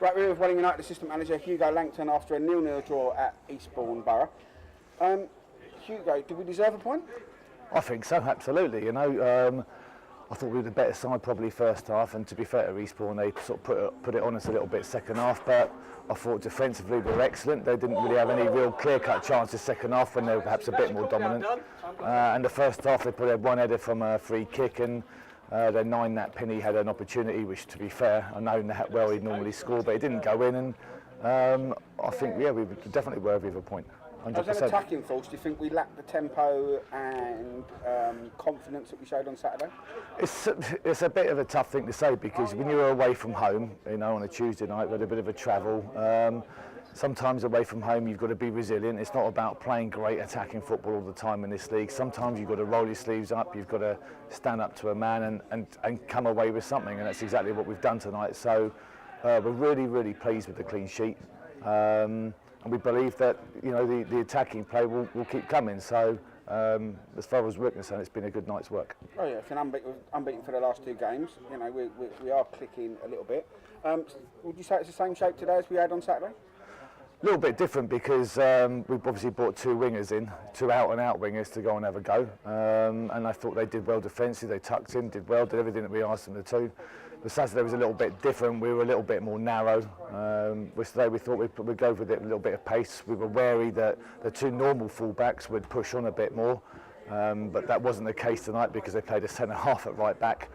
Right, we're with Welling United assistant manager Hugo Langton after a 0-0 draw at Eastbourne Borough. Hugo, did we deserve a point? I think so, absolutely. I thought we were the better side probably first half, and to be fair to Eastbourne, they sort of put it on us a little bit second half, but I thought defensively we were excellent. They didn't really have any real clear-cut chances second half when they were perhaps a bit more dominant. And the first half they put had one header from a free kick, and then that Penny had an opportunity, which to be fair, I know that well he'd normally score, but it didn't go in, and I think, yeah, we were definitely worthy of a point. 100%. As an attacking force, do you think we lacked the tempo and confidence that we showed on Saturday? It's a bit of a tough thing to say, because when you're away from home, on a Tuesday night with a bit of a travel, sometimes away from home you've got to be resilient. It's not about playing great attacking football all the time in this league. Sometimes you've got to roll your sleeves up, you've got to stand up to a man and come away with something, and that's exactly what we've done tonight. So we're really, really pleased with the clean sheet. And we believe that the attacking play will keep coming. So as far as we're concerned, it's been a good night's work. Oh yeah, it's been unbeaten for the last two games. We are clicking a little bit. Would you say it's the same shape today as we had on Saturday? A little bit different, because we've obviously brought two wingers in, two out-and-out wingers to go and have a go. And I thought they did well defensively. They tucked in, did well, did everything that we asked them to do. But Saturday was a little bit different. We were a little bit more narrow. Today we thought we'd go with it a little bit of pace. We were wary that the two normal full-backs would push on a bit more, but that wasn't the case tonight, because they played a centre-half at right back.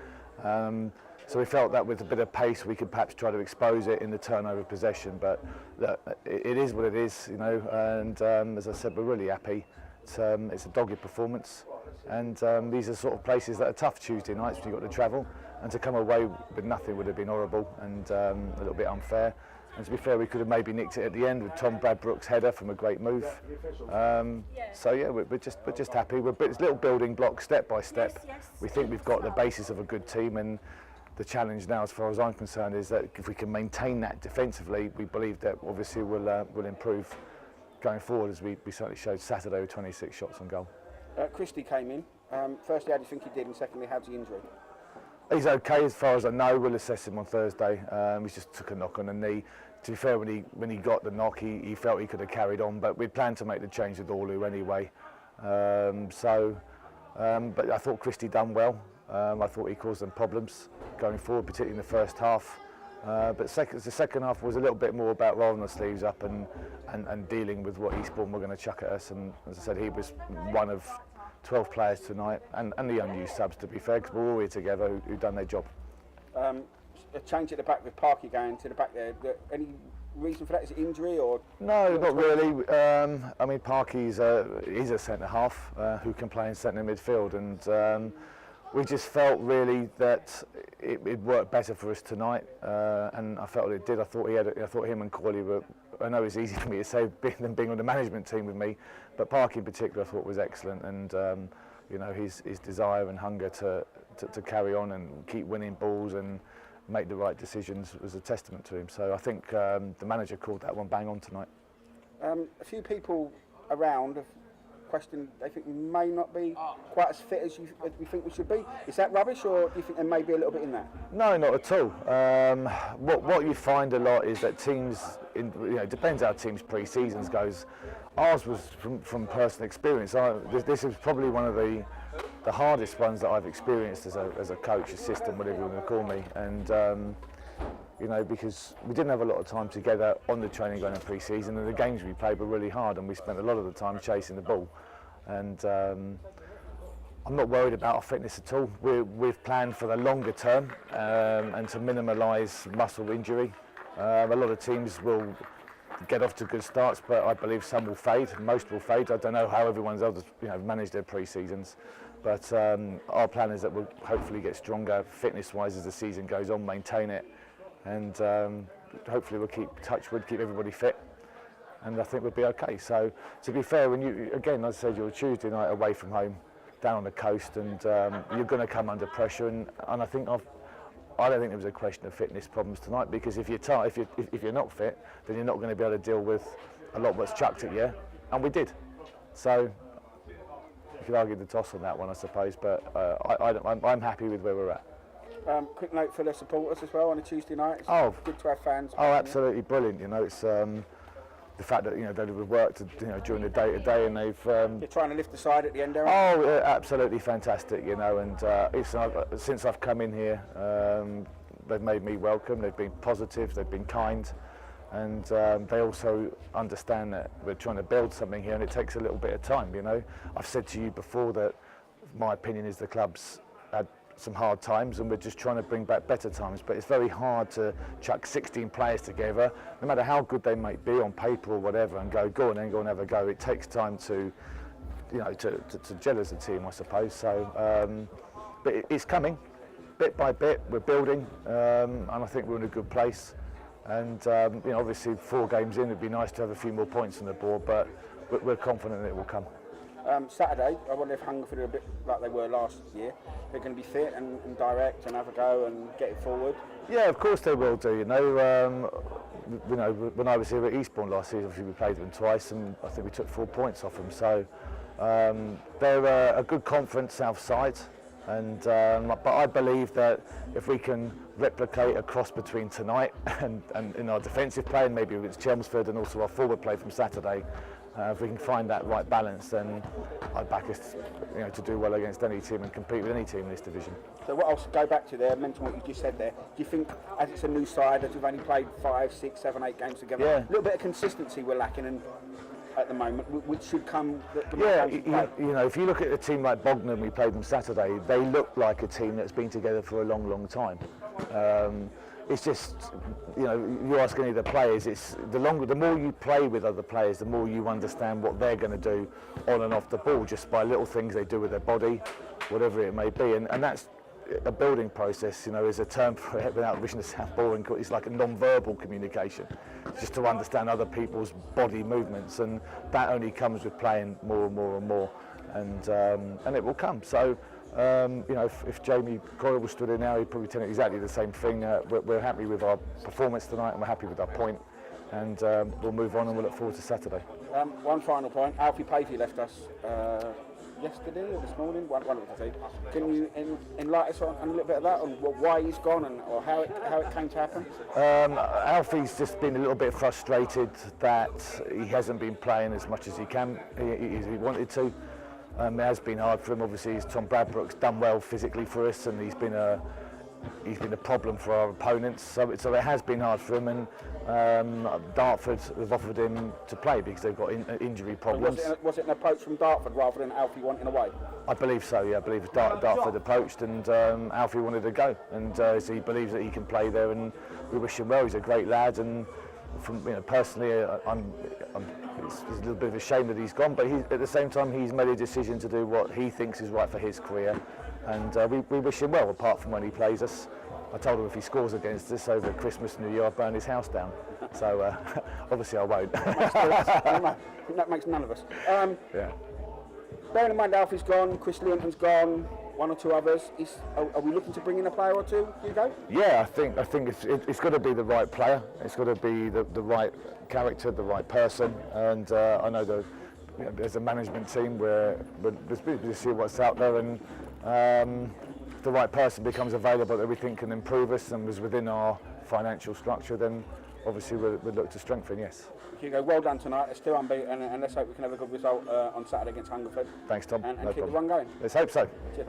So we felt that with a bit of pace we could perhaps try to expose it in the turnover of possession. But look, it is what it is, and as I said, we're really happy. It's a dogged performance, and these are sort of places that are tough Tuesday nights when you've got to travel, and to come away with nothing would have been horrible and a little bit unfair. And to be fair, we could have maybe nicked it at the end with Tom Bradbrook's header from a great move. So yeah, we're just happy. It's little building blocks, step by step. We think we've got the basis of a good team, and the challenge now, as far as I'm concerned, is that if we can maintain that defensively, we believe that obviously we'll improve going forward, as we certainly showed Saturday with 26 shots on goal. Christie came in. Firstly, how do you think he did, and secondly, how's the injury? He's okay as far as I know. We'll assess him on Thursday. He just took a knock on the knee. To be fair, when he got the knock, he felt he could have carried on, but we planned to make the change with Orlu anyway. But I thought Christie done well. I thought he caused them problems going forward, particularly in the first half. But the second half was a little bit more about rolling the sleeves up and dealing with what Eastbourne were going to chuck at us. And as I said, he was one of 12 players tonight, and the unused subs, to be fair, because we're all here together who've done their job. A change at the back with Parky going to the back there. Any reason for that? Is it injury or? No, not really. I mean, Parky's he's a centre half who can play in centre midfield, and we just felt really that it worked better for us tonight, and I felt it did. I thought him and Corley were. I know it's easy for me to say them being on the management team with me, but Parky in particular I thought was excellent, and his desire and hunger to carry on and keep winning balls and make the right decisions was a testament to him. So I think the manager called that one bang on tonight. A few people around have questioned, they think we may not be quite as fit as we think we should be. Is that rubbish, or do you think there may be a little bit in that? No, not at all. What you find a lot is that teams, it depends how teams' pre-seasons goes. Ours was from personal experience. This is probably one of the hardest ones that I've experienced as a coach, assistant, whatever you want to call me, and because we didn't have a lot of time together on the training ground in pre-season, and the games we played were really hard, and we spent a lot of the time chasing the ball. And I'm not worried about our fitness at all. We've planned for the longer term and to minimise muscle injury. A lot of teams will get off to good starts, but I believe some will fade. Most will fade. I don't know how everyone's else managed their pre-seasons, but our plan is that we'll hopefully get stronger fitness-wise as the season goes on, maintain it, and hopefully we'll keep everybody fit, and I think we'll be okay. So to be fair, when as I said, you're Tuesday night away from home, down on the coast, and you're going to come under pressure, and I don't think there was a question of fitness problems tonight, because if you're not fit, then you're not going to be able to deal with a lot what's chucked at you, and we did. So you could argue the toss on that one, I suppose, but I'm happy with where we're at. Quick note for the supporters as well on a Tuesday night. It's good to have fans. Oh, absolutely brilliant. You know, it's the fact that they've worked during the day to day, and they've. You're trying to lift the side at the end, Aaron. Oh, yeah, absolutely fantastic. You know, and since I've come in here, they've made me welcome. They've been positive. They've been kind. And they also understand that we're trying to build something here, and it takes a little bit of time. You know, I've said to you before that my opinion is the club's had some hard times, and we're just trying to bring back better times. But it's very hard to chuck 16 players together, no matter how good they might be on paper or whatever, and go and have a go. It takes time to, to gel as a team, I suppose. So, but it's coming, bit by bit. We're building, and I think we're in a good place. And obviously 4 games in, it'd be nice to have a few more points on the board, but we're confident that it will come. Saturday, I wonder if Hungerford are a bit like they were last year. They're going to be fit and direct and have a go and get it forward. Yeah, of course they will do. You know, when I was here at Eastbourne last season, obviously we played them twice, and I think we took 4 points off them. So they're a good conference south side. And but I believe that if we can replicate a cross between tonight and in our defensive play, and maybe against Chelmsford, and also our forward play from Saturday, if we can find that right balance, then I'd back us, to do well against any team and compete with any team in this division. So what else? Go back to there. Mention what you just said there. Do you think, as it's a new side, as we've only played 5, 6, 7, 8 games together, a little bit of consistency we're lacking in at the moment, which should come. If you look at a team like Bognor, we played them Saturday. They look like a team that's been together for a long, long time. It's just, you ask any of the players, it's the more you play with other players, the more you understand what they're going to do on and off the ball, just by little things they do with their body, whatever it may be, and that's a building process. There's a term for it, without wishing to sound boring, it's like a non-verbal communication, just to understand other people's body movements, and that only comes with playing more and more and more, and it will come. So. If Jamie Coyle was stood in now, he'd probably tell you exactly the same thing. We're happy with our performance tonight, and we're happy with our point, and we'll move on, and we'll look forward to Saturday. One final point. Alfie Pavey left us yesterday or this morning, one of the two. Can you enlighten us on a little bit of that, on why he's gone or how it came to happen? Alfie's just been a little bit frustrated that he hasn't been playing as much as he wanted to. It has been hard for him. Obviously, Tom Bradbrook's done well physically for us, and he's been a problem for our opponents. So it has been hard for him, and Dartford have offered him to play because they've got injury problems. Was it an approach from Dartford rather than Alfie wanting away? I believe so. Yeah, I believe Dartford approached, and Alfie wanted to go, and so he believes that he can play there, and we wish him well. He's a great lad, and from personally, it's a little bit of a shame that he's gone, but at the same time he's made a decision to do what he thinks is right for his career, and we wish him well, apart from when he plays us. I told him if he scores against us over Christmas and New Year, I'll burn his house down. So obviously I won't. That makes none of us. Bearing in mind Alfie's gone, Chris Linton's gone, 1 or 2 others. Are we looking to bring in a player or two, Hugo? Yeah, I think it's got to be the right player. It's got to be the right character, the right person. And I know there's a management team where we see what's out there, and if the right person becomes available that we think can improve us and was within our financial structure, then obviously we'd look to strengthen, yes. Hugo, well done tonight. It's still unbeaten, and let's hope we can have a good result on Saturday against Hungerford. Thanks, Tom. And keep the run going. Let's hope so. Cheers, mate.